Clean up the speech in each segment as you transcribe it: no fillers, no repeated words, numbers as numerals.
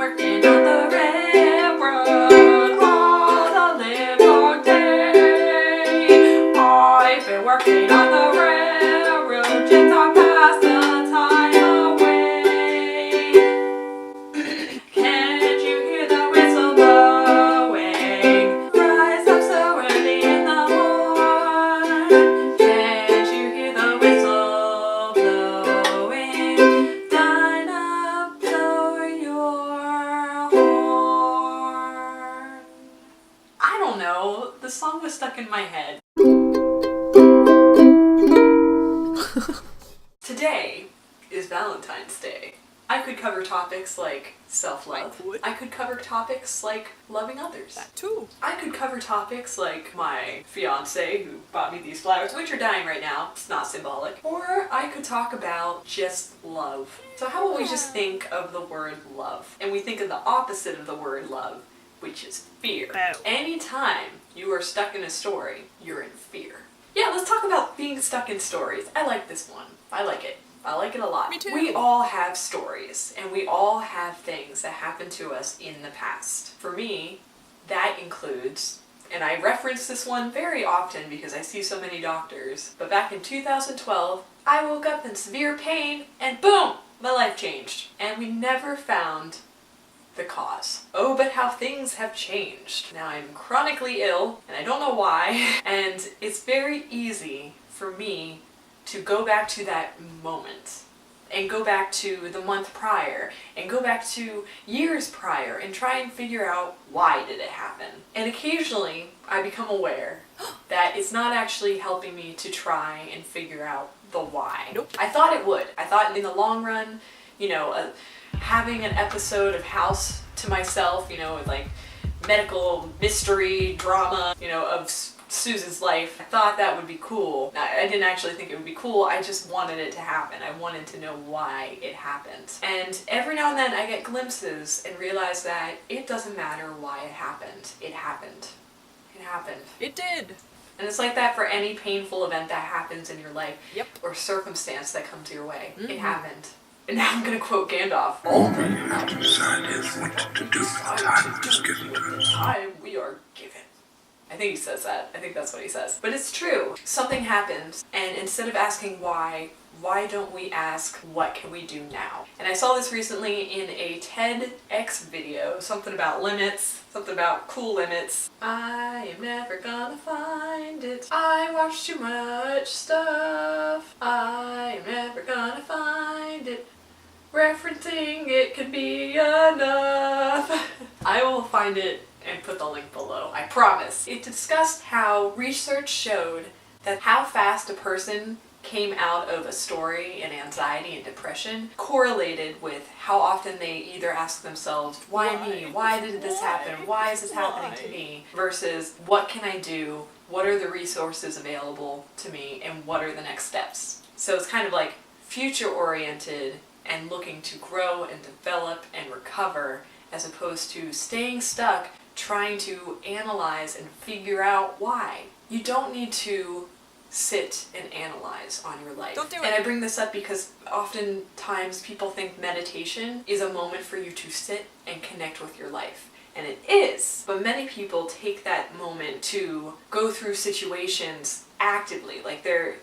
working on the railroad all the livelong day. I've been working on the railroad since I passed the time away. Can't you hear the whistle blowing? Rise up so early in the morn. Can't you hear the whistle blowing? Dinah, blow your horn. I don't know. The song was stuck in my head. Today is Valentine's Day. I could cover topics like self-love. I could cover topics like loving others. That too. I could cover topics like my fiance who bought me these flowers, which are dying right now. It's not symbolic. Or I could talk about just love. So how about we just think of the word love, and we think of the opposite of the word love, which is fear. Oh. Anytime you are stuck in a story, you're in fear. Yeah, let's talk about being stuck in stories. I like this one. I like it. I like it a lot. Me too. We all have stories, and we all have things that happened to us in the past. For me, that includes, and I reference this one very often because I see so many doctors, but back in 2012, I woke up in severe pain, and boom, my life changed. And we never found the cause. Oh, but how things have changed. Now I'm chronically ill, and I don't know why, and it's very easy for me to go back to that moment, and go back to the month prior, and go back to years prior, and try and figure out why did it happen. And occasionally, I become aware that it's not actually helping me to try and figure out the why. Nope. I thought it would. I thought in the long run, you know, having an episode of House to myself, you know, with like medical mystery drama, you know, of Susan's life. I thought that would be cool. I didn't actually think it would be cool, I just wanted it to happen. I wanted to know why it happened. And every now and then I get glimpses and realize that it doesn't matter why it happened. It happened. It happened. It did. And it's like that for any painful event that happens in your life. Yep. Or circumstance that comes your way. Mm-hmm. It happened. And now I'm gonna quote Gandalf. All that you have to decide is what to do with the time that is given to us. Time we are given. I think he says that. I think that's what he says. But it's true. Something happens, and instead of asking why don't we ask what can we do now? And I saw this recently in a TEDx video, something about limits, something about cool limits. I am never gonna find it. I watch too much stuff. I am never gonna find it. Referencing it could be enough. I will find it and put the link below, I promise. It discussed how research showed that how fast a person came out of a story in anxiety and depression correlated with how often they either ask themselves, why me? Why did this happen? Why is this happening to me? Versus, what can I do? What are the resources available to me? And what are the next steps? So it's kind of like future-oriented and looking to grow and develop and recover, as opposed to staying stuck trying to analyze and figure out why. You don't need to sit and analyze on your life. Don't do it. And I bring this up because oftentimes people think meditation is a moment for you to sit and connect with your life. And it is, but many people take that moment to go through situations actively, like they're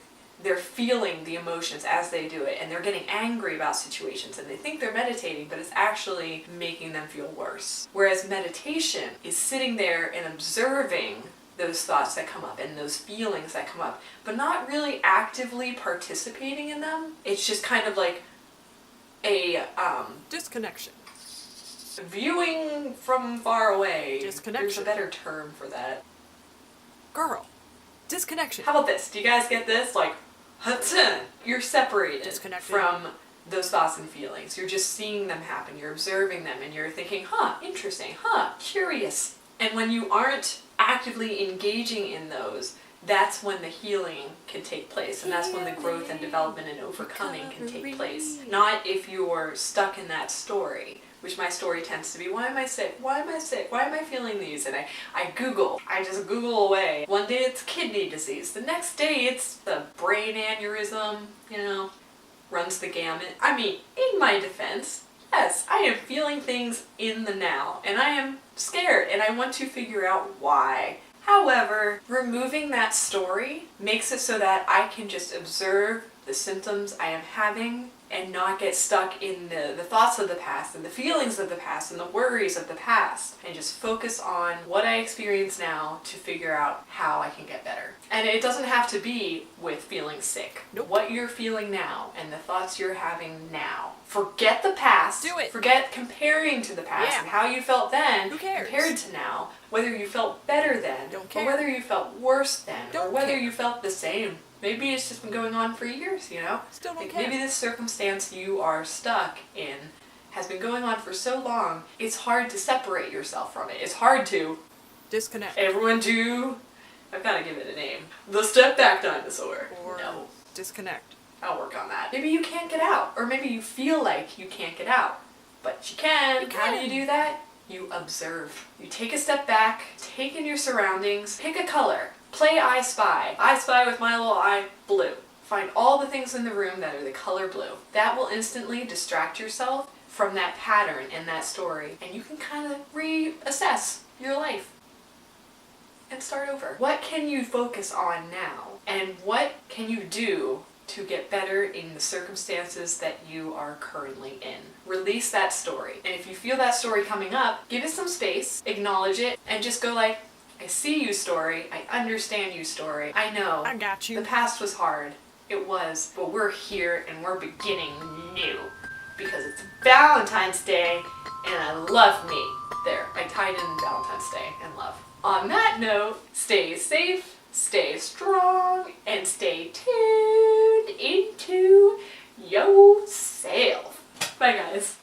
feeling the emotions as they do it, and they're getting angry about situations, and they think they're meditating, but it's actually making them feel worse. Whereas meditation is sitting there and observing those thoughts that come up and those feelings that come up, but not really actively participating in them. It's just kind of like a Disconnection. viewing from far away. Disconnection. There's a better term for that. Girl. Disconnection. How about this? Do you guys get this? Like, you're separated Disconnected. from those thoughts and feelings. You're just seeing them happen. You're observing them, and you're thinking, interesting, curious. And when you aren't actively engaging in those, that's when the healing can take place, and that's when the growth and development and overcoming can take place. Not if you're stuck in that story, which my story tends to be, why am I sick? Why am I sick? Why am I feeling these? And I just Google away. One day it's kidney disease. The next day it's the brain aneurysm, runs the gamut. I mean, in my defense, Yes, I am feeling things in the now, and I am scared, and I want to figure out why. However, removing that story makes it so that I can just observe the symptoms I am having and not get stuck in the thoughts of the past and the feelings of the past and the worries of the past, and just focus on what I experience now to figure out how I can get better. And it doesn't have to be with feeling sick. Nope. What you're feeling now and the thoughts you're having now. Forget the past. Do it. Forget comparing to the past and how you felt then Who cares? compared to now. Whether you felt better then, Don't or care. whether you felt worse then, or Don't whether care. you felt the same. Maybe it's just been going on for years, you know? Still don't Like care. maybe this circumstance you are stuck in has been going on for so long, it's hard to separate yourself from it. It's hard to, Disconnect. everyone do, I've got to give it a name, the step back dinosaur. Or No, disconnect. I'll work on that. Maybe you can't get out, or maybe you feel like you can't get out, but you can. You How do can. you do that? You observe. You take a step back, take in your surroundings, pick a color. Play I Spy. I Spy with my little eye blue. Find all the things in the room that are the color blue. That will instantly distract yourself from that pattern in that story, and you can kind of reassess your life and start over. What can you focus on now? And what can you do to get better in the circumstances that you are currently in? Release that story. And if you feel that story coming up, give it some space, acknowledge it, and just go like, I see you, story. I understand you, story. I know. I got you. The past was hard. It was. But we're here and we're beginning new. Because it's Valentine's Day and I love me. There, I tied in Valentine's Day and love. On that note, stay safe, stay strong, and stay tuned into yourself. Bye, guys.